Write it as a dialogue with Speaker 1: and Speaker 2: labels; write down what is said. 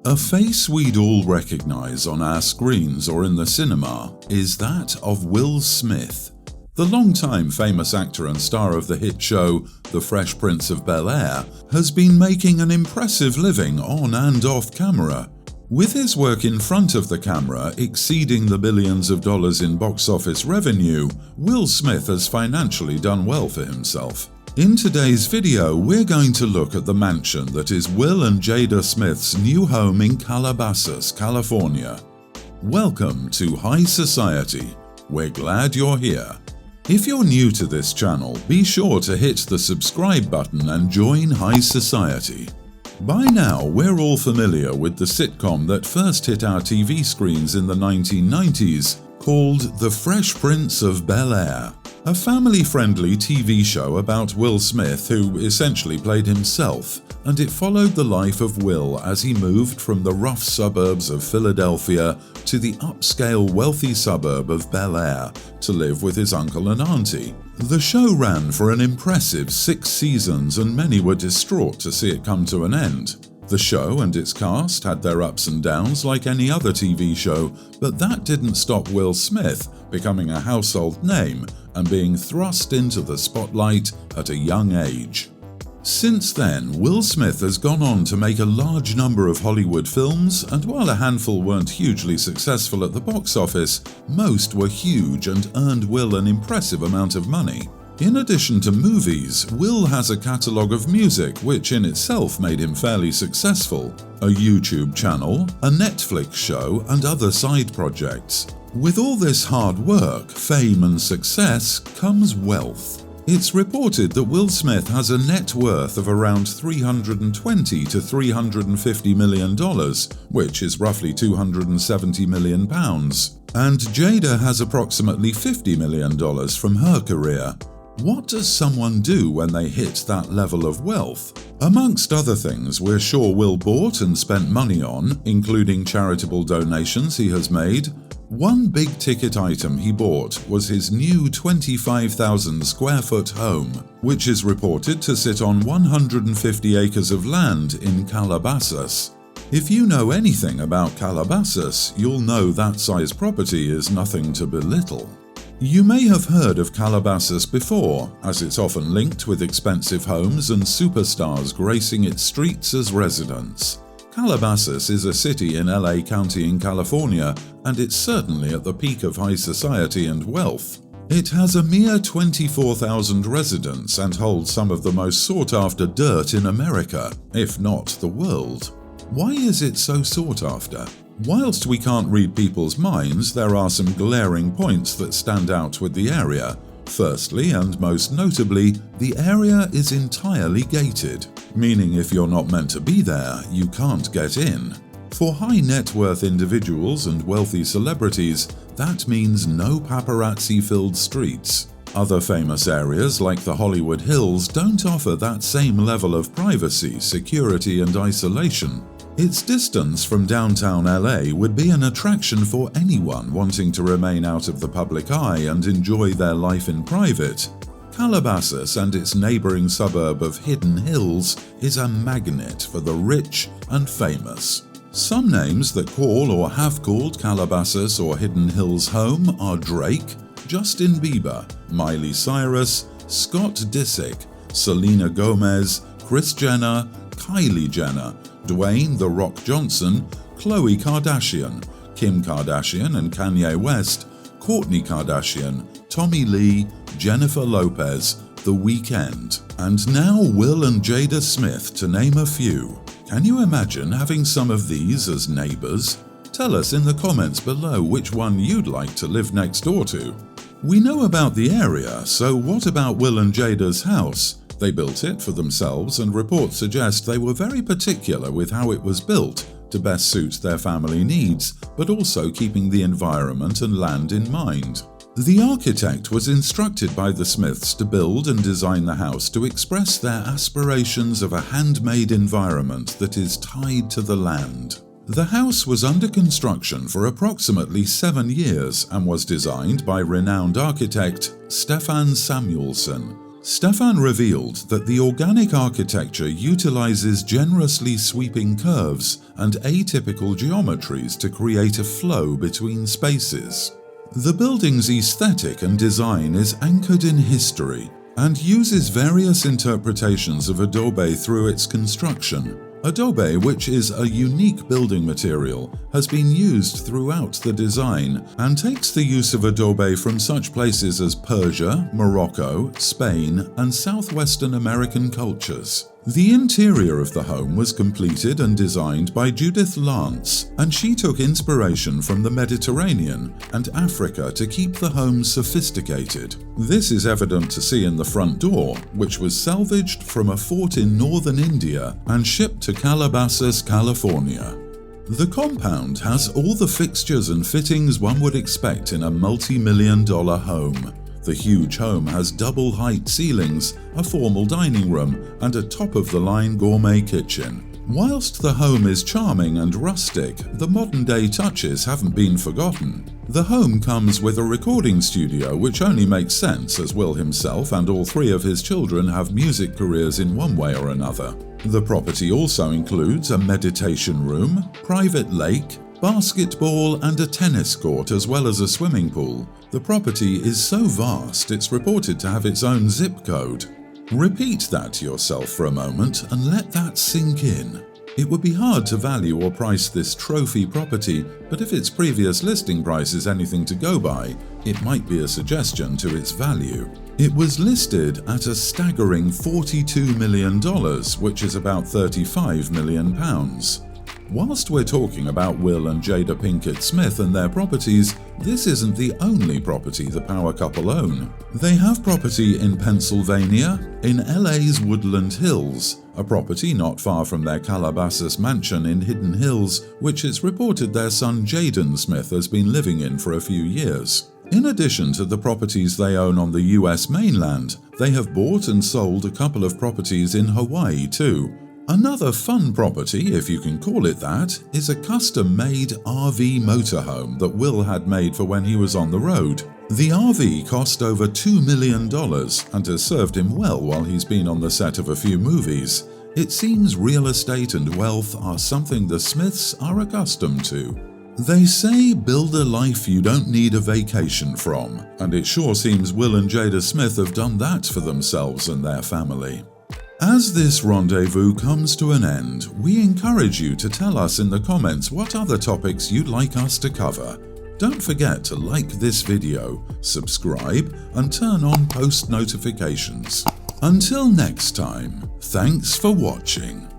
Speaker 1: A face we'd all recognize on our screens or in the cinema is that of Will Smith. The longtime famous actor and star of the hit show The Fresh Prince of Bel-Air has been making an impressive living on and off camera. With his work in front of the camera exceeding the billions of dollars in box office revenue, Will Smith has financially done well for himself. In today's video, we're going to look at the mansion that is Will and Jada Smith's new home in Calabasas, California. Welcome to High Society. We're glad you're here. If you're new to this channel, be sure to hit the subscribe button and join High Society. By now, we're all familiar with the sitcom that first hit our TV screens in the 1990s, called The Fresh Prince of Bel-Air. A family-friendly TV show about Will Smith, who essentially played himself, and it followed the life of Will as he moved from the rough suburbs of Philadelphia to the upscale wealthy suburb of Bel-Air to live with his uncle and auntie. The show ran for an impressive 6 seasons and many were distraught to see it come to an end. The show and its cast had their ups and downs like any other TV show, but that didn't stop Will Smith becoming a household name and being thrust into the spotlight at a young age. Since then, Will Smith has gone on to make a large number of Hollywood films, and while a handful weren't hugely successful at the box office, most were huge and earned Will an impressive amount of money. In addition to movies, Will has a catalogue of music which in itself made him fairly successful, a YouTube channel, a Netflix show, and other side projects. With all this hard work, fame and success comes wealth. It's reported that Will Smith has a net worth of around $320 to $350 million, which is roughly £270 million, and Jada has approximately $50 million from her career. What does someone do when they hit that level of wealth? Amongst other things we're sure Will bought and spent money on, including charitable donations he has made. One big-ticket item he bought was his new 25,000 square foot home, which is reported to sit on 150 acres of land in Calabasas. If you know anything about Calabasas, you'll know that size property is nothing to belittle. You may have heard of Calabasas before, as it's often linked with expensive homes and superstars gracing its streets as residents. Calabasas is a city in LA County in California, and it's certainly at the peak of high society and wealth. It has a mere 24,000 residents and holds some of the most sought-after dirt in America, if not the world. Why is it so sought after? Whilst we can't read people's minds, there are some glaring points that stand out with the area. Firstly, and most notably, the area is entirely gated, meaning if you're not meant to be there, you can't get in. For high net worth individuals and wealthy celebrities, that means no paparazzi-filled streets. Other famous areas like the Hollywood Hills don't offer that same level of privacy, security, and isolation. Its distance from downtown LA would be an attraction for anyone wanting to remain out of the public eye and enjoy their life in private. Calabasas and its neighboring suburb of Hidden Hills is a magnet for the rich and famous. Some names that call or have called Calabasas or Hidden Hills home are Drake, Justin Bieber, Miley Cyrus, Scott Disick, Selena Gomez, Kris Jenner, Kylie Jenner, Dwayne "The Rock" Johnson, Khloe Kardashian, Kim Kardashian and Kanye West, Kourtney Kardashian, Tommy Lee, Jennifer Lopez, The Weeknd, and now Will and Jada Smith, to name a few. Can you imagine having some of these as neighbors? Tell us in the comments below which one you'd like to live next door to. We know about the area, so what about Will and Jada's house? They built it for themselves, and reports suggest they were very particular with how it was built to best suit their family needs, but also keeping the environment and land in mind. The architect was instructed by the Smiths to build and design the house to express their aspirations of a handmade environment that is tied to the land. The house was under construction for approximately 7 years and was designed by renowned architect Stefan Samuelsson. Stefan revealed that the organic architecture utilizes generously sweeping curves and atypical geometries to create a flow between spaces. The building's aesthetic and design is anchored in history and uses various interpretations of adobe through its construction. Adobe, which is a unique building material, has been used throughout the design and takes the use of adobe from such places as Persia, Morocco, Spain, and southwestern American cultures. The interior of the home was completed and designed by Judith Lance, and she took inspiration from the Mediterranean and Africa to keep the home sophisticated. This is evident to see in the front door, which was salvaged from a fort in northern India and shipped to Calabasas, California. The compound has all the fixtures and fittings one would expect in a multi-million-dollar home. The huge home has double-height ceilings, a formal dining room, and a top-of-the-line gourmet kitchen. Whilst the home is charming and rustic, the modern-day touches haven't been forgotten. The home comes with a recording studio, which only makes sense as Will himself and all three of his children have music careers in one way or another. The property also includes a meditation room, private lake, basketball and a tennis court, as well as a swimming pool. The property is so vast it's reported to have its own zip code. Repeat that to yourself for a moment and let that sink in. It would be hard to value or price this trophy property, but if its previous listing price is anything to go by, it might be a suggestion to its value. It was listed at a staggering $42 million, which is about £35 million. Whilst we're talking about Will and Jada Pinkett Smith and their properties, this isn't the only property the power couple own. They have property in Pennsylvania, in LA's Woodland Hills, a property not far from their Calabasas mansion in Hidden Hills, which it's reported their son Jaden Smith has been living in for a few years. In addition to the properties they own on the US mainland, they have bought and sold a couple of properties in Hawaii too. Another fun property, if you can call it that, is a custom-made RV motorhome that Will had made for when he was on the road. The RV cost over $2 million and has served him well while he's been on the set of a few movies. It seems real estate and wealth are something the Smiths are accustomed to. They say build a life you don't need a vacation from, and it sure seems Will and Jada Smith have done that for themselves and their family. As this rendezvous comes to an end, we encourage you to tell us in the comments what other topics you'd like us to cover. Don't forget to like this video, subscribe, and turn on post notifications. Until next time, thanks for watching.